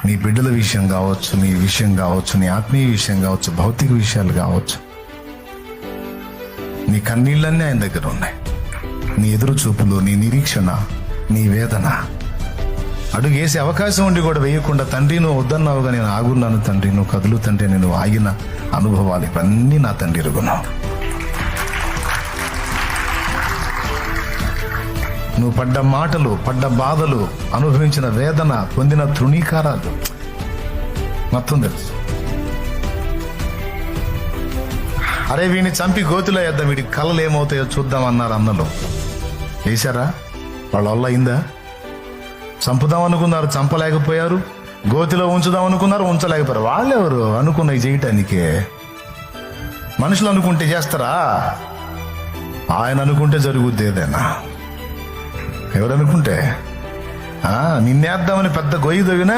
నీ బిడ్డల విషయం కావచ్చు, నీ విషయం కావచ్చు, నీ ఆత్మీయ విషయం కావచ్చు, భౌతిక విషయాలు కావచ్చు. నీ కన్నీళ్ళన్నీ ఆయన దగ్గర ఉన్నాయి. నీ ఎదురు చూపులు, నీ నిరీక్షణ, నీ వేదన. అడుగు వేసే అవకాశం ఉండి కూడా వేయకుండా, తండ్రి నువ్వు వద్దన్నావుగా నేను ఆగున్నాను తండ్రి, నువ్వు కదులు తండ్రి, నేను ఆగిన అనుభవాలు ఇవన్నీ నా తండ్రి ఎరుగున్నావు. నువ్వు పడ్డ మాటలు, పడ్డ బాధలు, అనుభవించిన వేదన, పొందిన తృణీకారాలు మొత్తం తెలుసు. అరే వీడిని చంపి గోతిలో వేద్దాం, వీడికి కళలు ఏమవుతాయో చూద్దాం అన్నారు అన్నలు. వేశారా? వాళ్ళ వల్ల అయిందా? చంపుదాం అనుకున్నారు, చంపలేకపోయారు. గోతిలో ఉంచుదాం అనుకున్నారు, ఉంచలేకపోయారు. వాళ్ళెవరు అనుకున్నవి చేయటానికే? మనుషులు అనుకుంటే చేస్తారా? ఆయన అనుకుంటే జరుగుద్ది ఏదైనా. ఎవరనుకుంటే నిన్నేద్దామని పెద్ద గొయ్యి తవ్వినా